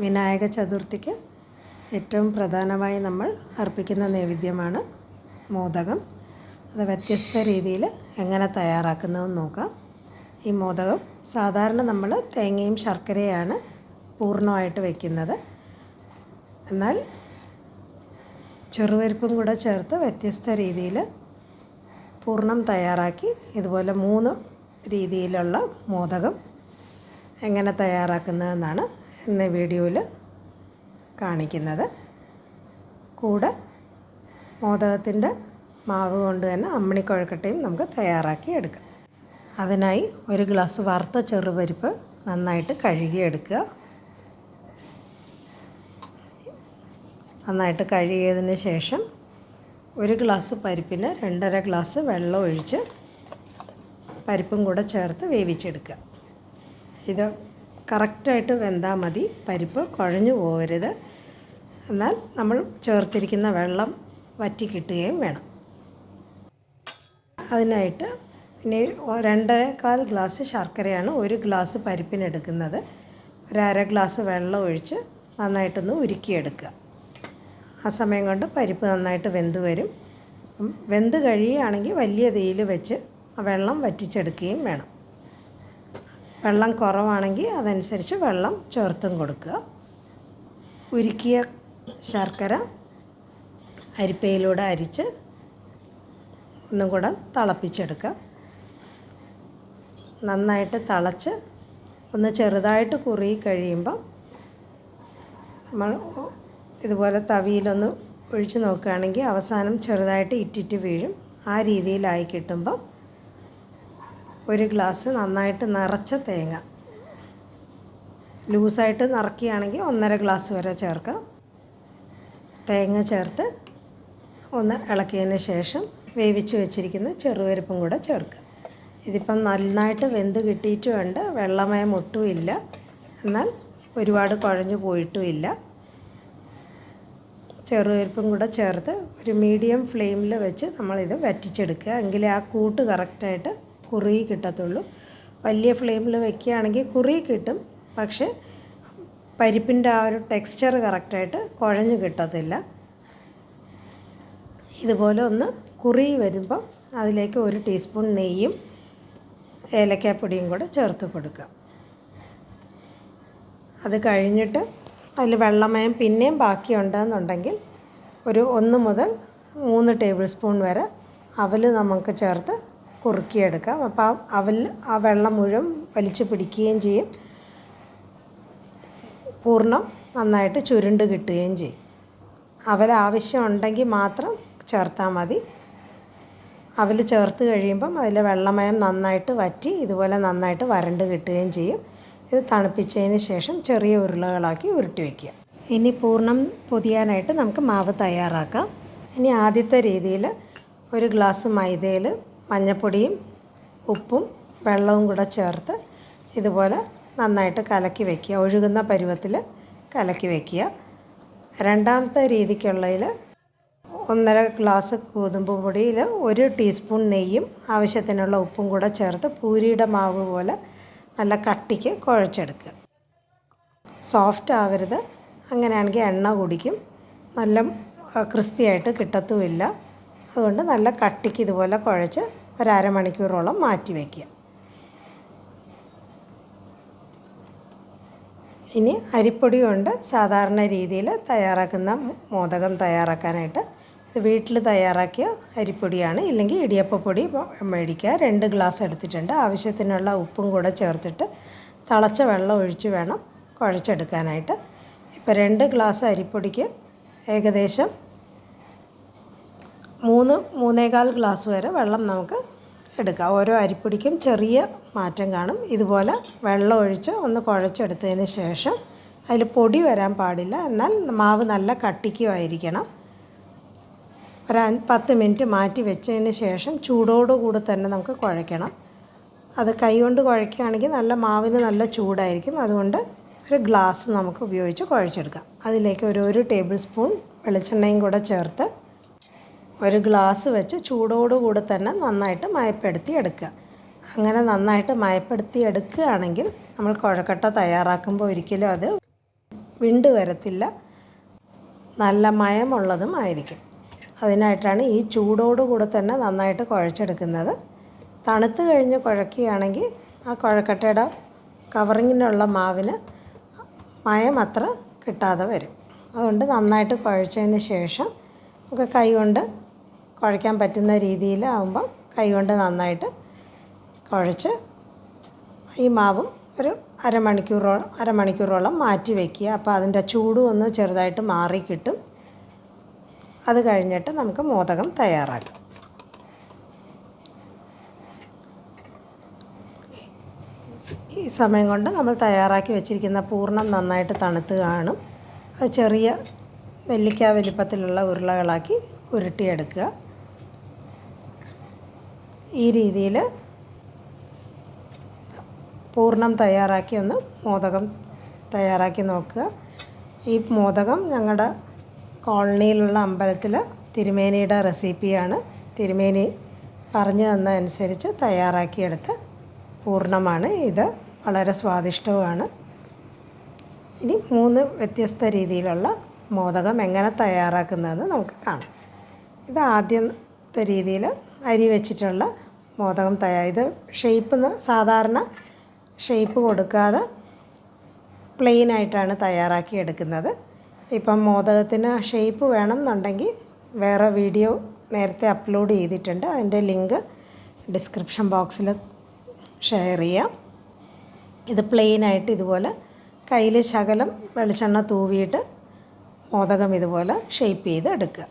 വിനായക ചതുർത്ഥിക്ക് ഏറ്റവും പ്രധാനമായി നമ്മൾ അർപ്പിക്കുന്ന നൈവേദ്യമാണ് മോദകം. അത് വ്യത്യസ്ത രീതിയിൽ എങ്ങനെ തയ്യാറാക്കുന്നതെന്ന് നോക്കാം. ഈ മോദകം സാധാരണ നമ്മൾ തേങ്ങയും ശർക്കരയാണ് പൂർണ്ണമായിട്ട് വയ്ക്കുന്നത്. എന്നാൽ ചെറുപരിപ്പും കൂടെ ചേർത്ത് വ്യത്യസ്ത രീതിയിൽ പൂർണ്ണം തയ്യാറാക്കി ഇതുപോലെ 3 രീതിയിലുള്ള മോദകം എങ്ങനെ തയ്യാറാക്കുന്നതെന്നാണ് ഇന്ന് വീഡിയോയിൽ കാണിക്കുന്നത്. കൂടെ മോദകത്തിൻ്റെ മാവ് കൊണ്ട് തന്നെ അമ്മിണിക്കൊഴക്കട്ടയും നമുക്ക് തയ്യാറാക്കി എടുക്കാം. അതിനായി 1 ഗ്ലാസ് വറുത്ത ചെറുപരിപ്പ് നന്നായിട്ട് കഴുകിയെടുക്കുക. നന്നായിട്ട് കഴുകിയതിന് ശേഷം 1 ഗ്ലാസ് പരിപ്പിന് 2.5 ഗ്ലാസ് വെള്ളം ഒഴിച്ച് പരിപ്പും കൂടെ ചേർത്ത് വേവിച്ചെടുക്കുക. ഇത് കറക്റ്റായിട്ട് വെന്താൽ മതി, പരിപ്പ് കുഴഞ്ഞു പോകരുത്. എന്നാൽ നമ്മൾ ചേർത്തിരിക്കുന്ന വെള്ളം വറ്റി കിട്ടുകയും വേണം. അതിനായിട്ട് ഇനി 2.25 ഗ്ലാസ് ശർക്കരയാണ് 1 ഗ്ലാസ് പരിപ്പിനെടുക്കുന്നത്. 1/2 ഗ്ലാസ് വെള്ളം ഒഴിച്ച് നന്നായിട്ടൊന്ന് ഉരുക്കിയെടുക്കുക. ആ സമയം കൊണ്ട് പരിപ്പ് നന്നായിട്ട് വെന്ത് വരും. വെന്ത് കഴിയുകയാണെങ്കിൽ വലിയ തീയിൽ വെച്ച് ആ വെള്ളം വറ്റിച്ചെടുക്കുകയും വേണം. വെള്ളം കുറവാണെങ്കിൽ അതനുസരിച്ച് വെള്ളം ചേർത്തും കൊടുക്കുക. ഉരുക്കിയ ശർക്കര അരിപ്പയിലൂടെ അരിച്ച് ഒന്നും കൂടെ തിളപ്പിച്ചെടുക്കുക. നന്നായിട്ട് തിളച്ച് ഒന്ന് ചെറുതായിട്ട് കുറുകി കഴിയുമ്പം നമ്മൾ ഇതുപോലെ തവിയിലൊന്ന് ഒഴിച്ച് നോക്കുകയാണെങ്കിൽ അവസാനം ചെറുതായിട്ട് ഇറ്റിറ്റ് വീഴും. ആ രീതിയിലായി കിട്ടുമ്പം 1 ഗ്ലാസ് നന്നായിട്ട് നിറച്ച തേങ്ങ, ലൂസായിട്ട് നിറയ്ക്കുകയാണെങ്കിൽ 1.5 ഗ്ലാസ് വരെ ചേർക്കാം. തേങ്ങ ചേർത്ത് ഒന്ന് ഇളക്കിയതിന് ശേഷം വേവിച്ച് വെച്ചിരിക്കുന്ന ചെറുപരിപ്പും കൂടെ ചേർക്കുക. ഇതിപ്പം നന്നായിട്ട് വെന്ത് കിട്ടിയിട്ടുമുണ്ട്, വെള്ളമയം ഒട്ടുമില്ല, എന്നാൽ ഒരുപാട് കുഴഞ്ഞു പോയിട്ടുമില്ല. ചെറുപരിപ്പും കൂടെ ചേർത്ത് ഒരു മീഡിയം ഫ്ലെയിമിൽ വെച്ച് നമ്മളിത് വറ്റിച്ചെടുക്കുക. എങ്കിലേ ആ കൂട്ട് കറക്റ്റായിട്ട് കുറുകി കിട്ടത്തുള്ളൂ. വലിയ ഫ്ലെയിമിൽ വയ്ക്കുകയാണെങ്കിൽ കുറുകി കിട്ടും, പക്ഷേ പരിപ്പിൻ്റെ ആ ഒരു ടെക്സ്ചർ കറക്റ്റായിട്ട് കുഴഞ്ഞു കിട്ടത്തില്ല. ഇതുപോലെ ഒന്ന് കുറുകി വരുമ്പം അതിലേക്ക് 1 ടീസ്പൂൺ നെയ്യും ഏലക്കാപ്പൊടിയും കൂടെ ചേർത്ത് കൊടുക്കുക. അത് കഴിഞ്ഞിട്ട് അതിൽ വെള്ളമയം പിന്നെയും ബാക്കിയുണ്ടെന്നുണ്ടെങ്കിൽ ഒരു 1 മുതൽ 3 ടേബിൾ സ്പൂൺ വരെ അവൽ നമുക്ക് ചേർത്ത് കുറുക്കിയെടുക്കാം. അപ്പോൾ ആ വെള്ളം മുഴുവൻ വലിച്ചു പിടിക്കുകയും ചെയ്യും, പൂർണ്ണം നന്നായിട്ട് ചുരുണ്ട് കിട്ടുകയും ചെയ്യും. അവൽ ആവശ്യമുണ്ടെങ്കിൽ മാത്രം ചേർത്താൽ മതി. അവൽ ചേർത്ത് കഴിയുമ്പം അതിൽ വെള്ളമയം നന്നായിട്ട് വറ്റി ഇതുപോലെ നന്നായിട്ട് വരണ്ട് കിട്ടുകയും ചെയ്യും. ഇത് തണുപ്പിച്ചതിന് ശേഷം ചെറിയ ഉരുളകളാക്കി ഉരുട്ടി വയ്ക്കുക. ഇനി പൂർണ്ണം പൊതിയാനായിട്ട് നമുക്ക് മാവ് തയ്യാറാക്കാം. ഇനി ആദ്യത്തെ രീതിയിൽ 1 ഗ്ലാസ് മൈദയിൽ മഞ്ഞൾപ്പൊടിയും ഉപ്പും വെള്ളവും കൂടെ ചേർത്ത് ഇതുപോലെ നന്നായിട്ട് കലക്കി വയ്ക്കുക. ഒഴുകുന്ന പരുവത്തിൽ കലക്കി വയ്ക്കുക. രണ്ടാമത്തെ രീതിക്കുള്ളതിൽ 1.5 ഗ്ലാസ് ഗോതമ്പ് പൊടിയിൽ 1 ടീസ്പൂൺ നെയ്യും ആവശ്യത്തിനുള്ള ഉപ്പും കൂടെ ചേർത്ത് പൂരിയുടെ മാവ് പോലെ നല്ല കട്ടിക്ക് കുഴച്ചെടുക്കുക. സോഫ്റ്റ് ആവരുത്, അങ്ങനെയാണെങ്കിൽ എണ്ണ കുടിക്കും, നല്ല ക്രിസ്പി ആയിട്ട് കിട്ടത്തുമില്ല. അതുകൊണ്ട് നല്ല കട്ടിക്ക് ഇതുപോലെ കുഴച്ച് 1/2 മണിക്കൂറോളം മാറ്റി വയ്ക്കുക. ഇനി അരിപ്പൊടി കൊണ്ട് സാധാരണ രീതിയിൽ തയ്യാറാക്കുന്ന മോദകം തയ്യാറാക്കാനായിട്ട് ഇത് വീട്ടിൽ തയ്യാറാക്കിയ അരിപ്പൊടിയാണ്, ഇല്ലെങ്കിൽ ഇടിയപ്പപ്പൊടി മേടിക്കുക. 2 ഗ്ലാസ് എടുത്തിട്ടുണ്ട്. ആവശ്യത്തിനുള്ള ഉപ്പും കൂടെ ചേർത്തിട്ട് തിളച്ച വെള്ളം ഒഴിച്ച് വേണം കുഴച്ചെടുക്കാനായിട്ട്. ഇപ്പോൾ 2 ഗ്ലാസ് അരിപ്പൊടിക്ക് ഏകദേശം 3-3.25 ഗ്ലാസ് വരെ വെള്ളം നമുക്ക് എടുക്കാം. ഓരോ അരിപ്പൊടിക്കും ചെറിയ മാറ്റം കാണും. ഇതുപോലെ വെള്ളം ഒഴിച്ച് ഒന്ന് കുഴച്ചെടുത്തതിന് ശേഷം അതിൽ പൊടി വരാൻ പാടില്ല, എന്നാൽ മാവ് നല്ല കട്ടിക്കുമായിരിക്കണം. ഒരു 10 മിനിറ്റ് മാറ്റി വെച്ചതിന് ശേഷം ചൂടോടുകൂടി തന്നെ നമുക്ക് കുഴയ്ക്കണം. അത് കൈകൊണ്ട് കുഴയ്ക്കുകയാണെങ്കിൽ നല്ല മാവിന് നല്ല ചൂടായിരിക്കും. അതുകൊണ്ട് ഒരു ഗ്ലാസ് നമുക്ക് ഉപയോഗിച്ച് കുഴച്ചെടുക്കാം. അതിലേക്ക് 1 ടേബിൾ സ്പൂൺ വെളിച്ചെണ്ണയും കൂടെ ചേർത്ത് 1 ഗ്ലാസ് വെച്ച് ചൂടോടുകൂടി തന്നെ നന്നായിട്ട് മയപ്പെടുത്തി എടുക്കുക. അങ്ങനെ നന്നായിട്ട് മയപ്പെടുത്തി എടുക്കുകയാണെങ്കിൽ നമ്മൾ കുഴക്കട്ട തയ്യാറാക്കുമ്പോൾ ഒരിക്കലും അത് വിണ്ട് വരത്തില്ല, നല്ല മയമുള്ളതും ആയിരിക്കും. അതിനായിട്ടാണ് ഈ ചൂടോടുകൂടെ തന്നെ നന്നായിട്ട് കുഴച്ചെടുക്കുന്നത്. തണുത്ത് കഴിഞ്ഞ് കുഴക്കുകയാണെങ്കിൽ ആ കുഴക്കട്ടയുടെ കവറിങ്ങിനുള്ള മാവിന് മയം അത്ര കിട്ടാതെ വരും. അതുകൊണ്ട് നന്നായിട്ട് കുഴച്ചതിന് ശേഷം നമുക്ക് കൈ കൊണ്ട് കുഴയ്ക്കാൻ പറ്റുന്ന രീതിയിലാവുമ്പോൾ കൈ കൊണ്ട് നന്നായിട്ട് കുഴച്ച് ഈ മാവ് ഒരു അരമണിക്കൂറോളം മാറ്റി വയ്ക്കുക. അപ്പോൾ അതിൻ്റെ ചൂടും ഒന്ന് ചെറുതായിട്ട് മാറി കിട്ടും. അത് കഴിഞ്ഞിട്ട് നമുക്ക് മോദകം തയ്യാറാക്കാം. ഈ സമയം കൊണ്ട് നമ്മൾ തയ്യാറാക്കി വെച്ചിരിക്കുന്ന പൂർണ്ണം നന്നായിട്ട് തണുത്ത് കാണും. അത് ചെറിയ നെല്ലിക്ക വലിപ്പത്തിലുള്ള ഉരുളകളാക്കി ഉരുട്ടിയെടുക്കുക. ഈ രീതിയിൽ പൂർണ്ണം തയ്യാറാക്കി ഒന്ന് മോദകം തയ്യാറാക്കി നോക്കുക. ഈ മോദകം ഞങ്ങളുടെ കോളനിയിലുള്ള അമ്പലത്തിൽ തിരുമേനിയുടെ റെസിപ്പിയാണ്. തിരുമേനി പറഞ്ഞു തന്നതനുസരിച്ച് തയ്യാറാക്കിയെടുത്ത പൂർണ്ണമാണ് ഇത്. വളരെ സ്വാദിഷ്ടവുമാണ്. ഇനി 3 വ്യത്യസ്ത രീതിയിലുള്ള മോദകം എങ്ങനെ തയ്യാറാക്കുന്നതെന്ന് നമുക്ക് കാണാം. ഇത് ആദ്യത്തെ രീതിയിൽ അരി വെച്ചിട്ടുള്ള മോദകം ഇത് സാധാരണ ഷേപ്പ് കൊടുക്കാതെ പ്ലെയിനായിട്ടാണ് തയ്യാറാക്കി എടുക്കുന്നത്. ഇപ്പം മോദകത്തിന് ഷേപ്പ് വേണമെന്നുണ്ടെങ്കിൽ വേറെ വീഡിയോ നേരത്തെ അപ്ലോഡ് ചെയ്തിട്ടുണ്ട്. അതിൻ്റെ ലിങ്ക് ഡിസ്ക്രിപ്ഷൻ ബോക്സിൽ ഷെയർ ചെയ്യാം. ഇത് പ്ലെയിനായിട്ട് ഇതുപോലെ കയ്യിൽ ശകലം വെളിച്ചെണ്ണ തൂവിയിട്ട് മോദകം ഇതുപോലെ ഷേപ്പ് ചെയ്ത് എടുക്കുക.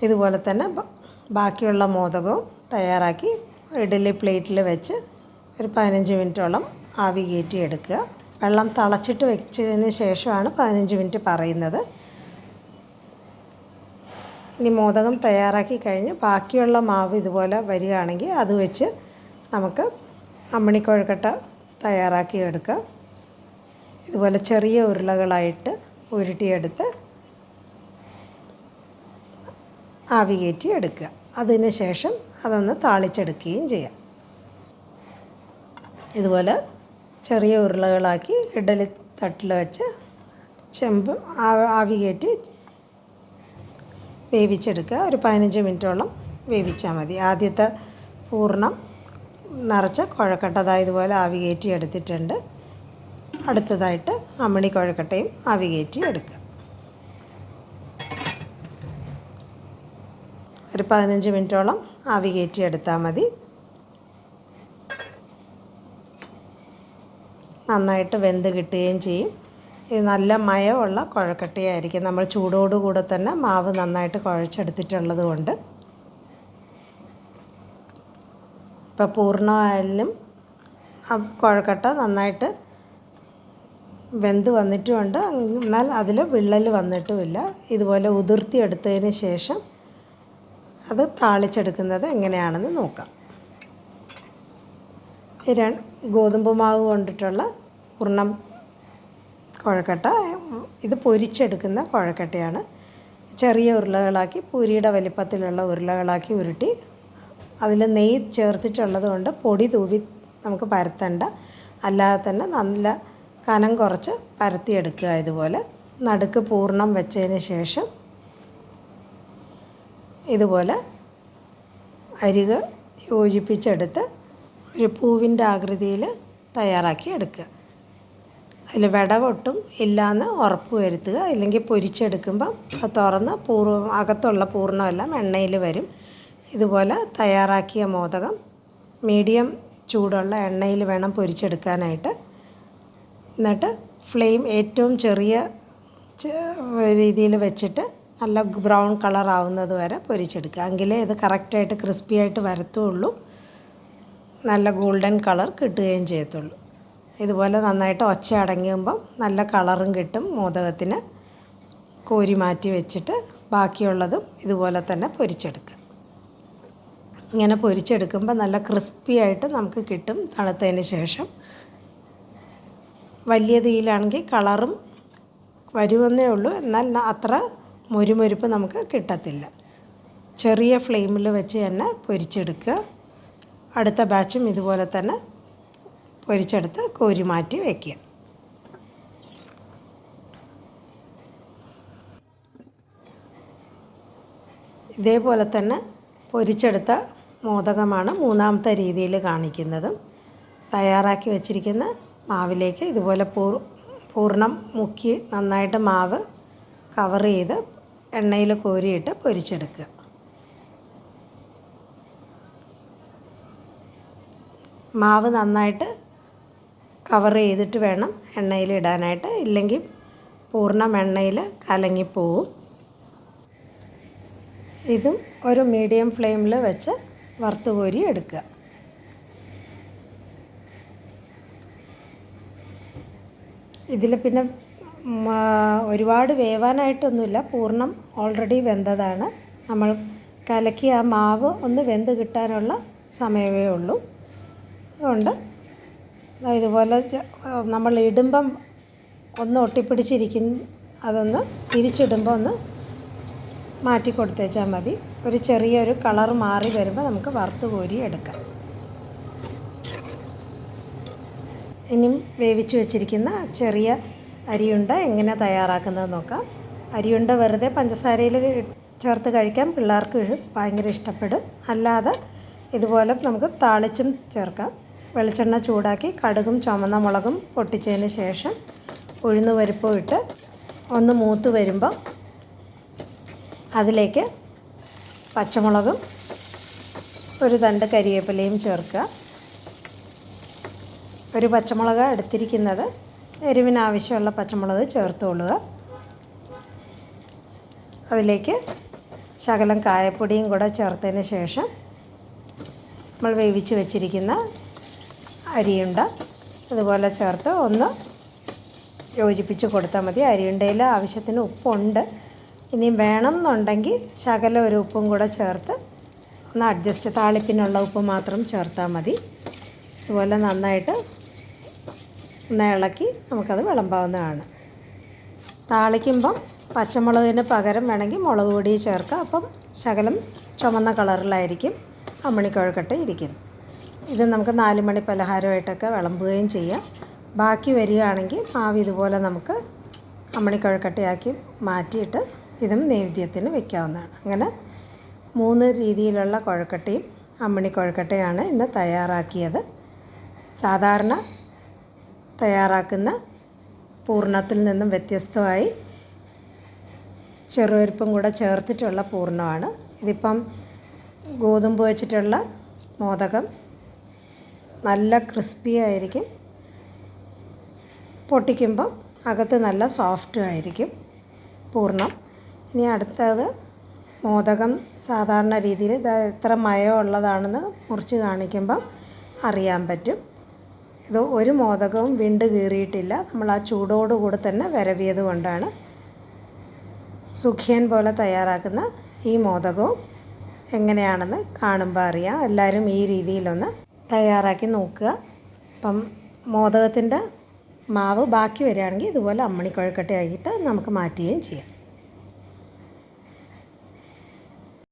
ഇതുപോലെ തന്നെ ബാക്കിയുള്ള മോദകവും തയ്യാറാക്കി ഇഡ്ഡലി പ്ലേറ്റിൽ വെച്ച് ഒരു 15 മിനിറ്റോളം ആവി കയറ്റി എടുക്കുക. വെള്ളം തിളച്ചിട്ട് വെച്ചതിന് ശേഷമാണ് 15 മിനിറ്റ് പറയുന്നത്. ഇനി മോദകം തയ്യാറാക്കി കഴിഞ്ഞ് ബാക്കിയുള്ള മാവ് ഇതുപോലെ വരികയാണെങ്കിൽ അത് വെച്ച് നമുക്ക് അമ്മിണിക്കൊഴുക്കട്ട തയ്യാറാക്കി എടുക്കാം. ഇതുപോലെ ചെറിയ ഉരുളകളായിട്ട് ഉരുട്ടിയെടുത്ത് ആവി കയറ്റി എടുക്കുക. അതിന് ശേഷം അതൊന്ന് താളിച്ചെടുക്കുകയും ചെയ്യാം. ഇതുപോലെ ചെറിയ ഉരുളകളാക്കി ഇഡ്ഡലി തട്ടിൽ വെച്ച് ആവി കയറ്റി വേവിച്ചെടുക്കുക. ഒരു 15 മിനിറ്റോളം വേവിച്ചാൽ മതി. ആദ്യത്തെ പൂർണ്ണം നിറച്ച കുഴക്കട്ട ഇതുപോലെ ആവി കയറ്റി എടുത്തിട്ടുണ്ട്. അടുത്തതായിട്ട് അമ്മിണി കുഴക്കട്ടയും ആവി കയറ്റി എടുക്കുക. ഒരു 15 മിനിറ്റോളം ആവി കയറ്റി എടുത്താൽ മതി. നന്നായിട്ട് വെന്ത് കിട്ടുകയും ചെയ്യും. ഇത് നല്ല മയമുള്ള കുഴക്കട്ടയായിരിക്കും. നമ്മൾ ചൂടോടുകൂടെ തന്നെ മാവ് നന്നായിട്ട് കുഴച്ചെടുത്തിട്ടുള്ളത് കൊണ്ട്. ഇപ്പോൾ പൂർണ്ണമായാലും ആ കുഴക്കട്ട നന്നായിട്ട് വെന്ത് വന്നിട്ടുമുണ്ട്, എന്നാൽ അതിൽ വിള്ളൽ വന്നിട്ടുമില്ല. ഇതുപോലെ ഉതിർത്തിയെടുത്തതിന് ശേഷം അത് താളിച്ചെടുക്കുന്നത് എങ്ങനെയാണെന്ന് നോക്കാം. ഗോതമ്പ് മാവ് കൊണ്ടിട്ടുള്ള പൂർണ്ണം കുഴക്കട്ട, ഇത് പൊരിച്ചെടുക്കുന്ന കുഴക്കട്ടയാണ്. ചെറിയ ഉരുളകളാക്കി പൂരിയുടെ വലിപ്പത്തിലുള്ള ഉരുളകളാക്കി ഉരുട്ടി അതിൽ നെയ്യ് ചേർത്തിട്ടുള്ളത് കൊണ്ട് പൊടി തൂവി നമുക്ക് പരത്തണ്ട. അല്ലാതെ തന്നെ നല്ല കനം കുറച്ച് പരത്തിയെടുക്കുക. ഇതുപോലെ നടുക്ക് പൂർണ്ണം വെച്ചതിന് ശേഷം ഇതുപോലെ അരിക് യോജിപ്പിച്ചെടുത്ത് ഒരു പൂവിൻ്റെ ആകൃതിയിൽ തയ്യാറാക്കി എടുക്കുക. അതിൽ വിടവൊട്ടും ഇല്ലയെന്ന് ഉറപ്പ് വരുത്തുക. ഇല്ലെങ്കിൽ പൊരിച്ചെടുക്കുമ്പം അത് തുറന്ന് അകത്തുള്ള പൂർണ്ണമെല്ലാം എണ്ണയിൽ വരും. ഇതുപോലെ തയ്യാറാക്കിയ മോദകം മീഡിയം ചൂടുള്ള എണ്ണയിൽ വേണം പൊരിച്ചെടുക്കാനായിട്ട്. എന്നിട്ട് ഫ്ലെയിം ഏറ്റവും ചെറിയ രീതിയിൽ വെച്ചിട്ട് നല്ല ബ്രൗൺ കളർ ആവുന്നത് വരെ പൊരിച്ചെടുക്കുക. എങ്കിലേ ഇത് കറക്റ്റായിട്ട് ക്രിസ്പി ആയിട്ട് വരത്തുള്ളൂ, നല്ല ഗോൾഡൻ കളർ കിട്ടുകയും ചെയ്യത്തുള്ളൂ. ഇതുപോലെ നന്നായിട്ട് ഒച്ച അടങ്ങുമ്പം നല്ല കളറും കിട്ടും മോദകത്തിന്. കോരി മാറ്റി വെച്ചിട്ട് ബാക്കിയുള്ളതും ഇതുപോലെ തന്നെ പൊരിച്ചെടുക്കുക. ഇങ്ങനെ പൊരിച്ചെടുക്കുമ്പോൾ നല്ല ക്രിസ്പി ആയിട്ട് നമുക്ക് കിട്ടും തണുത്തതിന് ശേഷം. വലിയ തീയിലാണെങ്കിൽ കളറും വരുമെന്നേ ഉള്ളൂ, എന്നാൽ അത്ര മുരുമുരുപ്പ് നമുക്ക് കിട്ടത്തില്ല. ചെറിയ ഫ്ലെയിമിൽ വെച്ച് തന്നെ പൊരിച്ചെടുക്കുക. അടുത്ത ബാച്ചും ഇതുപോലെ തന്നെ പൊരിച്ചെടുത്ത് കോരി മാറ്റി വയ്ക്കുക. ഇതേപോലെ തന്നെ പൊരിച്ചെടുത്ത മോദകമാണ് മൂന്നാമത്തെ രീതിയിൽ കാണിക്കുന്നതും. തയ്യാറാക്കി വച്ചിരിക്കുന്ന മാവിലേക്ക് ഇതുപോലെ പൂർണ്ണം മുക്കി നന്നായിട്ട് മാവ് കവർ ചെയ്ത് എണ്ണയിൽ കോരിയിട്ട് പൊരിച്ചെടുക്കുക. മാവ് നന്നായിട്ട് കവർ ചെയ്തിട്ട് വേണം എണ്ണയിൽ ഇടാനായിട്ട്, ഇല്ലെങ്കിൽ പൂർണ്ണം എണ്ണയിൽ കലങ്ങിപ്പോവും. ഇതും ഒരു മീഡിയം ഫ്ലെയിമിൽ വെച്ച് വറുത്ത് കോരി എടുക്കുക. ഇതിൽ പിന്നെ ഒരുപാട് വേവാനായിട്ടൊന്നുമില്ല, പൂർണ്ണം ഓൾറെഡി വെന്തതാണ്. നമ്മൾ കലക്കി ആ മാവ് ഒന്ന് വെന്ത് കിട്ടാനുള്ള സമയമേ ഉള്ളൂ. അതുകൊണ്ട് ഇതുപോലെ നമ്മൾ ഇടുമ്പം ഒന്ന് ഒട്ടിപ്പിടിച്ചിരിക്കും, അതൊന്ന് തിരിച്ചിടുമ്പോൾ ഒന്ന് മാറ്റി കൊടുത്തേച്ചാൽ മതി. ഒരു ചെറിയൊരു കളർ മാറി വരുമ്പോൾ നമുക്ക് വറുത്ത് കോരി എടുക്കാം. ഇനിയും വേവിച്ച് വെച്ചിരിക്കുന്ന ചെറിയ അരിയുണ്ട എങ്ങനെ തയ്യാറാക്കുന്നത് നോക്കാം. അരിയുണ്ട വെറുതെ പഞ്ചസാരയിൽ ചേർത്ത് കഴിക്കാൻ പിള്ളേർക്ക് ഭയങ്കര ഇഷ്ടപ്പെടും. അല്ലാതെ ഇതുപോലെ നമുക്ക് താളിച്ചും ചേർക്കാം. വെളിച്ചെണ്ണ ചൂടാക്കി കടുകും ചുവന്ന മുളകും പൊട്ടിച്ചതിന് ശേഷം ഉഴുന്ന് പരിപ്പും ഇട്ട് ഒന്ന് മൂത്ത് വരുമ്പോൾ അതിലേക്ക് പച്ചമുളകും ഒരു തണ്ട് കരിവേപ്പിലയും ചേർക്കുക. ഒരു പച്ചമുളക് എടുത്തിരിക്കുന്നത്, എരിവിനാവശ്യമുള്ള പച്ചമുളക് ചേർത്തുകൊള്ളുക. അതിലേക്ക് ശകലം കായപ്പൊടിയും കൂടെ ചേർത്തതിന് ശേഷം നമ്മൾ വേവിച്ച് വെച്ചിരിക്കുന്ന അരിയുണ്ട ഇതുപോലെ ചേർത്ത് ഒന്ന് യോജിപ്പിച്ച് കൊടുത്താൽ മതി. അരിയുണ്ടയിൽ ആവശ്യത്തിന് ഉപ്പുണ്ട്, ഇനി വേണം എന്നുണ്ടെങ്കിൽ ശകലം ഒരു ഉപ്പും കൂടെ ചേർത്ത് ഒന്ന് അഡ്ജസ്റ്റ്, താളിപ്പിനുള്ള ഉപ്പ് മാത്രം ചേർത്താൽ മതി. ഇതുപോലെ നന്നായിട്ട് ഒന്ന് ഇളക്കി നമുക്കത് വിളമ്പാവുന്നതാണ്. താളിക്കുമ്പം പച്ചമുളകിന് പകരം വേണമെങ്കിൽ മുളക് പൊടി ചേർക്കാം. അപ്പം ശകലം ചുമന്ന കളറിലായിരിക്കും അമ്മിണിക്കൊഴുക്കട്ട ഇരിക്കുന്നത്. ഇത് നമുക്ക് 4 മണി പലഹാരമായിട്ടൊക്കെ വിളമ്പുകയും ചെയ്യാം. ബാക്കി വരികയാണെങ്കിൽ മാവ് ഇതുപോലെ നമുക്ക് അമ്മിണിക്കൊഴുക്കട്ടയാക്കി മാറ്റിയിട്ട് ഇതും നൈവേദ്യത്തിന് വയ്ക്കാവുന്നതാണ്. അങ്ങനെ 3 രീതിയിലുള്ള കൊഴുക്കട്ടയും അമ്മിണിക്കൊഴുക്കട്ടയാണ് ഇന്ന് തയ്യാറാക്കിയത്. സാധാരണ തയ്യാറാക്കുന്ന പൂർണ്ണത്തിൽ നിന്നും വ്യത്യസ്തമായി ചെറുപരിപ്പും കൂടെ ചേർത്തിട്ടുള്ള പൂർണ്ണമാണ്. ഇതിപ്പം ഗോതമ്പ് വെച്ചിട്ടുള്ള മോദകം നല്ല ക്രിസ്പി ആയിരിക്കും, പൊട്ടിക്കുമ്പം അകത്ത് നല്ല സോഫ്റ്റും ആയിരിക്കും പൂർണ്ണം. ഇനി അടുത്തത് മോദകം സാധാരണ രീതിയിൽ എത്ര മയം ഉള്ളതാണെന്ന് മുറിച്ച് കാണിക്കുമ്പം അറിയാൻ പറ്റും. ഇത് ഒരു മോദകവും വിണ്ട് കീറിയിട്ടില്ല, നമ്മൾ ആ ചൂടോടുകൂടി തന്നെ വിരവിയത് കൊണ്ടാണ്. സുഖിയൻ പോലെ തയ്യാറാക്കുന്ന ഈ മോദകവും എങ്ങനെയാണെന്ന് കാണുമ്പോൾ അറിയാം. എല്ലാവരും ഈ രീതിയിലൊന്ന് തയ്യാറാക്കി നോക്കുക. അപ്പം മോദകത്തിൻ്റെ മാവ് ബാക്കി വരികയാണെങ്കിൽ ഇതുപോലെ അമ്മിണിക്കൊഴുക്കട്ടയാക്കിയിട്ട് നമുക്ക് മാറ്റുകയും ചെയ്യാം.